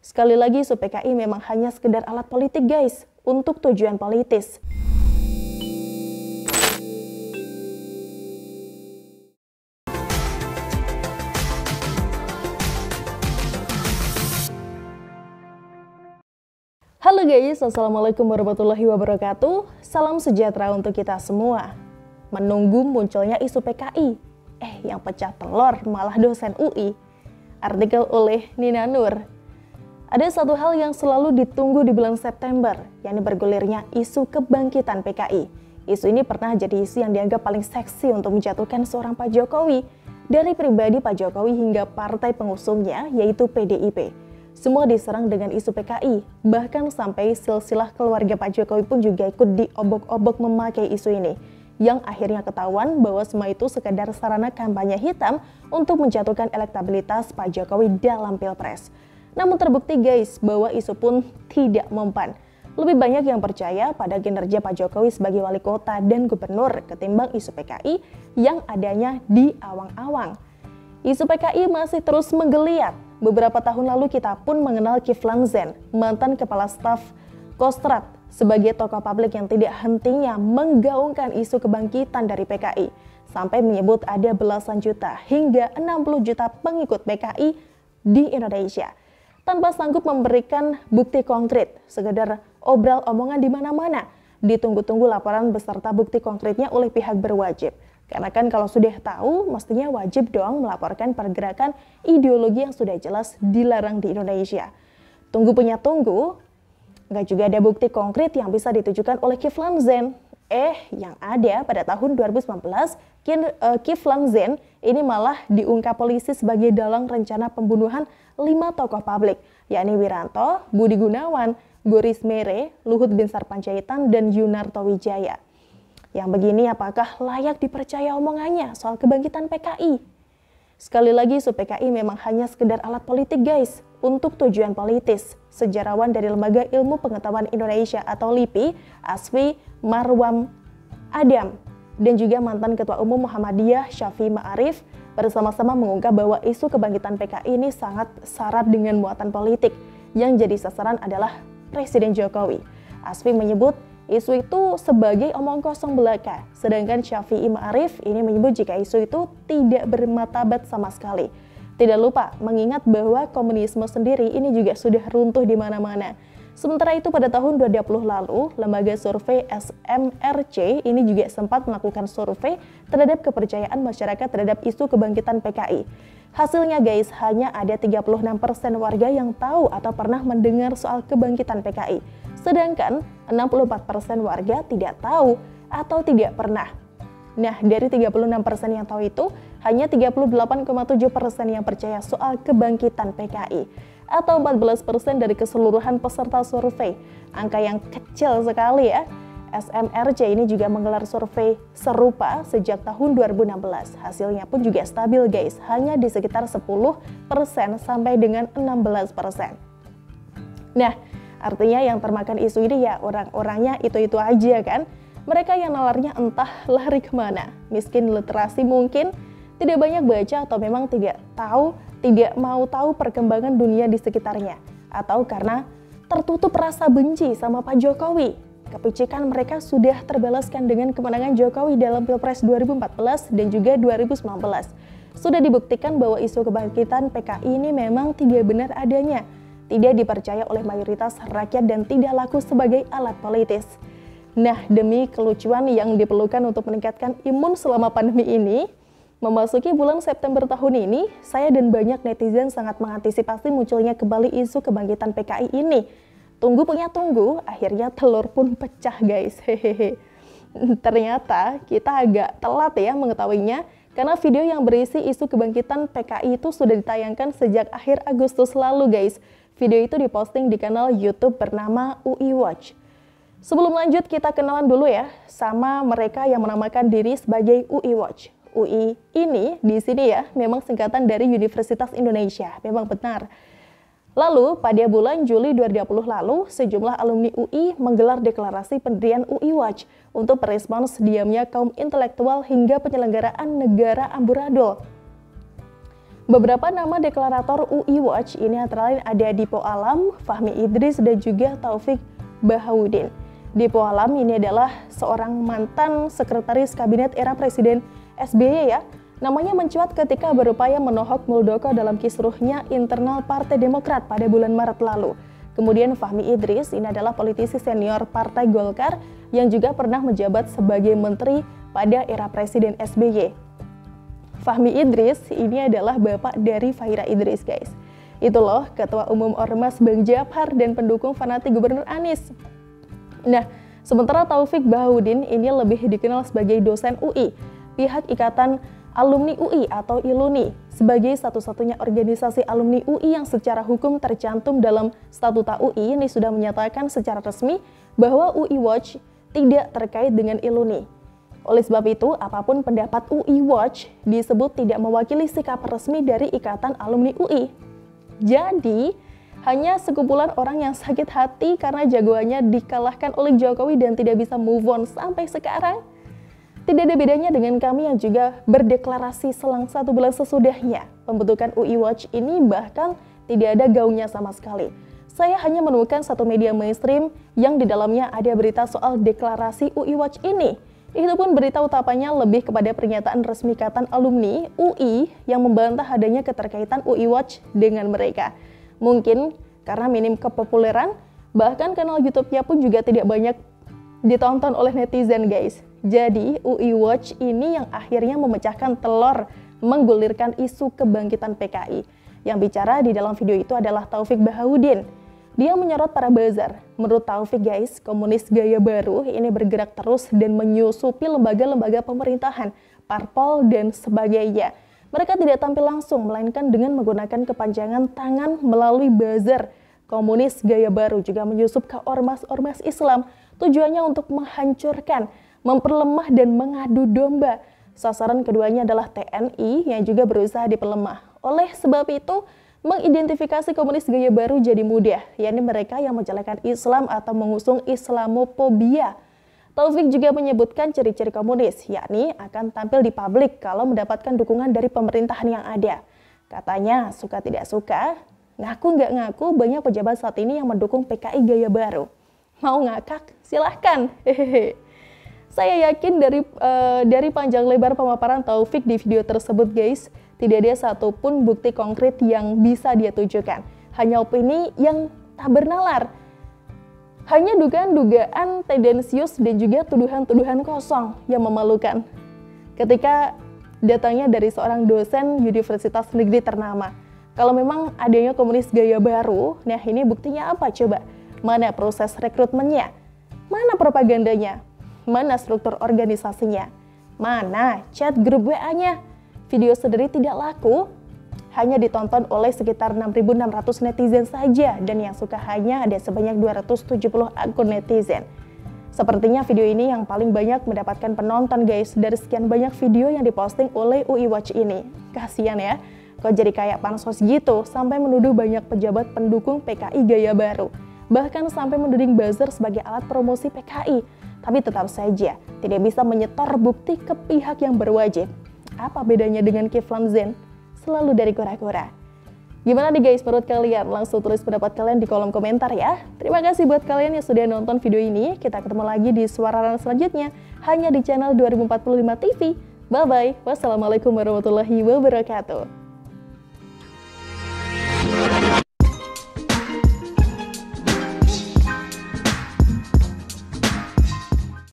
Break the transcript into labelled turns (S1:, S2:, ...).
S1: Sekali lagi, isu PKI memang hanya sekedar alat politik guys, untuk tujuan politis. Halo guys, Assalamualaikum warahmatullahi wabarakatuh. Salam sejahtera untuk kita semua. Menunggu munculnya isu PKI, yang pecah telur malah dosen UI. Artikel oleh Nina Nur. Ada satu hal yang selalu ditunggu di bulan September, yakni bergulirnya isu kebangkitan PKI. Isu ini pernah jadi isu yang dianggap paling seksi untuk menjatuhkan seorang Pak Jokowi, dari pribadi Pak Jokowi hingga partai pengusungnya, yaitu PDIP. Semua diserang dengan isu PKI, bahkan sampai silsilah keluarga Pak Jokowi pun juga ikut diobok-obok memakai isu ini, yang akhirnya ketahuan bahwa semua itu sekadar sarana kampanye hitam untuk menjatuhkan elektabilitas Pak Jokowi dalam Pilpres. Namun terbukti guys bahwa isu pun tidak mempan. Lebih banyak yang percaya pada kinerja Pak Jokowi sebagai wali kota dan gubernur ketimbang isu PKI yang adanya di awang-awang. Isu PKI masih terus menggeliat. Beberapa tahun lalu kita pun mengenal Kiflan Zen, mantan kepala staf Kostrad, sebagai tokoh publik yang tidak hentinya menggaungkan isu kebangkitan dari PKI, sampai menyebut ada belasan juta hingga 60 juta pengikut PKI di Indonesia. Tanpa sanggup memberikan bukti konkret, sekedar obral omongan di mana-mana, ditunggu-tunggu laporan beserta bukti konkretnya oleh pihak berwajib. Karena kan kalau sudah tahu, mestinya wajib dong melaporkan pergerakan ideologi yang sudah jelas dilarang di Indonesia. Tunggu punya tunggu, nggak juga ada bukti konkret yang bisa ditujukan oleh Kiflan Zen. Yang ada pada tahun 2019, Kiflan Zen ini malah diungkap polisi sebagai dalang rencana pembunuhan 5 tokoh publik, yakni Wiranto, Budi Gunawan, Goris Mere, Luhut Binsar Panjaitan, dan Yunarto Wijaya. Yang begini apakah layak dipercaya omongannya soal kebangkitan PKI? Sekali lagi, isu PKI memang hanya sekedar alat politik guys, untuk tujuan politis. Sejarawan dari Lembaga Ilmu Pengetahuan Indonesia atau LIPI, Asfi Marwam Adam, dan juga mantan Ketua Umum Muhammadiyah Syafi'i Ma'arif, bersama-sama mengungkap bahwa isu kebangkitan PKI ini sangat syarat dengan muatan politik, yang jadi sasaran adalah Presiden Jokowi. Asfi menyebut isu itu sebagai omong kosong belaka, sedangkan Syafi'i Ma'arif ini menyebut jika isu itu tidak bermartabat sama sekali. Tidak lupa mengingat bahwa komunisme sendiri ini juga sudah runtuh di mana-mana. Sementara itu pada tahun 2020 lalu, lembaga survei SMRC ini juga sempat melakukan survei terhadap kepercayaan masyarakat terhadap isu kebangkitan PKI. Hasilnya guys, hanya ada 36% warga yang tahu atau pernah mendengar soal kebangkitan PKI. Sedangkan 64% warga tidak tahu atau tidak pernah. Nah, dari 36% yang tahu itu, hanya 38,7% yang percaya soal kebangkitan PKI, atau 14% dari keseluruhan peserta survei. Angka yang kecil sekali ya. SMRC ini juga menggelar survei serupa sejak tahun 2016. Hasilnya pun juga stabil guys, hanya di sekitar 10% sampai dengan 16%. Nah, artinya yang termakan isu ini ya orang-orangnya itu-itu aja kan. Mereka yang nalarnya entah lari kemana, miskin literasi mungkin, tidak banyak baca atau memang tidak mau tahu perkembangan dunia di sekitarnya. Atau karena tertutup rasa benci sama Pak Jokowi. Kepicikan mereka sudah terbalaskan dengan kemenangan Jokowi dalam Pilpres 2014 dan juga 2019. Sudah dibuktikan bahwa isu kebangkitan PKI ini memang tidak benar adanya, tidak dipercaya oleh mayoritas rakyat dan tidak laku sebagai alat politis. Nah, demi kelucuan yang diperlukan untuk meningkatkan imun selama pandemi ini, memasuki bulan September tahun ini, saya dan banyak netizen sangat mengantisipasi munculnya kembali isu kebangkitan PKI ini. Tunggu punya tunggu, akhirnya telur pun pecah guys. Hehehe. Ternyata kita agak telat ya mengetahuinya, karena video yang berisi isu kebangkitan PKI itu sudah ditayangkan sejak akhir Agustus lalu guys. Video itu diposting di kanal YouTube bernama UI Watch. Sebelum lanjut, kita kenalan dulu ya sama mereka yang menamakan diri sebagai UI Watch. UI ini di sini ya memang singkatan dari Universitas Indonesia, memang benar. Lalu pada bulan Juli 2020 lalu, sejumlah alumni UI menggelar deklarasi pendirian UI Watch untuk merespons diamnya kaum intelektual hingga penyelenggaraan negara amburadul. Beberapa nama deklarator UI Watch ini antara lain ada Dipo Alam, Fahmi Idris, dan juga Taufik Bahauddin. Dipo Alam ini adalah seorang mantan sekretaris kabinet era Presiden SBY ya. Namanya mencuat ketika berupaya menohok Muldoko dalam kisruhnya internal Partai Demokrat pada bulan Maret lalu. Kemudian Fahmi Idris ini adalah politisi senior Partai Golkar yang juga pernah menjabat sebagai menteri pada era Presiden SBY. Fahmi Idris ini adalah bapak dari Fahira Idris, guys. Itu loh, Ketua Umum Ormas Bang Jafar dan pendukung fanatik Gubernur Anies. Nah, sementara Taufik Bahauddin ini lebih dikenal sebagai dosen UI, pihak Ikatan Alumni UI atau ILUNI, sebagai satu-satunya organisasi alumni UI yang secara hukum tercantum dalam Statuta UI ini sudah menyatakan secara resmi bahwa UI Watch tidak terkait dengan ILUNI. Oleh sebab itu, apapun pendapat UI Watch disebut tidak mewakili sikap resmi dari Ikatan Alumni UI. Jadi, hanya sekumpulan orang yang sakit hati karena jagoannya dikalahkan oleh Jokowi dan tidak bisa move on sampai sekarang. Tidak ada bedanya dengan kami yang juga berdeklarasi selang 1 bulan sesudahnya. Pembentukan UI Watch ini bahkan tidak ada gaungnya sama sekali. Saya hanya menemukan satu media mainstream yang di dalamnya ada berita soal deklarasi UI Watch ini. Itu pun berita utamanya lebih kepada pernyataan resmi Ikatan Alumni UI yang membantah adanya keterkaitan UI Watch dengan mereka. Mungkin karena minim kepopuleran, bahkan kanal YouTube-nya pun juga tidak banyak ditonton oleh netizen, guys. Jadi UI Watch ini yang akhirnya memecahkan telur, menggulirkan isu kebangkitan PKI. Yang bicara di dalam video itu adalah Taufik Bahauddin. Dia menyorot para buzzer. Menurut Taufik, guys, komunis gaya baru ini bergerak terus dan menyusupi lembaga-lembaga pemerintahan, parpol, dan sebagainya. Mereka tidak tampil langsung, melainkan dengan menggunakan kepanjangan tangan melalui buzzer. Komunis gaya baru juga menyusup ke ormas-ormas Islam, tujuannya untuk menghancurkan, memperlemah, dan mengadu domba. Sasaran keduanya adalah TNI yang juga berusaha diperlemah. Oleh sebab itu, mengidentifikasi komunis gaya baru jadi mudah, yakni mereka yang menjelekan Islam atau mengusung Islamophobia. Taufik juga menyebutkan ciri-ciri komunis, yakni akan tampil di publik kalau mendapatkan dukungan dari pemerintahan yang ada. Katanya, suka tidak suka, ngaku nggak ngaku, banyak pejabat saat ini yang mendukung PKI gaya baru. Mau ngakak? Silahkan. Hehehe. Saya yakin dari panjang lebar pemaparan Taufik di video tersebut, guys, tidak ada satupun bukti konkret yang bisa dia tunjukkan. Hanya opini yang tak bernalar. Hanya dugaan-dugaan tendensius dan juga tuduhan-tuduhan kosong yang memalukan. Ketika datangnya dari seorang dosen universitas negeri ternama. Kalau memang adanya komunis gaya baru, nah ini buktinya apa coba? Mana proses rekrutmennya? Mana propagandanya? Mana struktur organisasinya? Mana chat grup WA-nya? Video sendiri tidak laku, hanya ditonton oleh sekitar 6.600 netizen saja, dan yang suka hanya ada sebanyak 270 akun netizen. Sepertinya video ini yang paling banyak mendapatkan penonton, guys, dari sekian banyak video yang diposting oleh UI Watch ini. Kasian ya, kok jadi kayak pansos gitu, sampai menuduh banyak pejabat pendukung PKI gaya baru. Bahkan sampai menuding buzzer sebagai alat promosi PKI. Tapi tetap saja tidak bisa menyetor bukti ke pihak yang berwajib. Apa bedanya dengan Kiflan Zain? Selalu dari kura-kura. Gimana nih guys menurut kalian? Langsung tulis pendapat kalian di kolom komentar ya. Terima kasih buat kalian yang sudah nonton video ini. Kita ketemu lagi di Suara Rana selanjutnya hanya di channel 2045 TV. Bye-bye. Wassalamualaikum warahmatullahi wabarakatuh.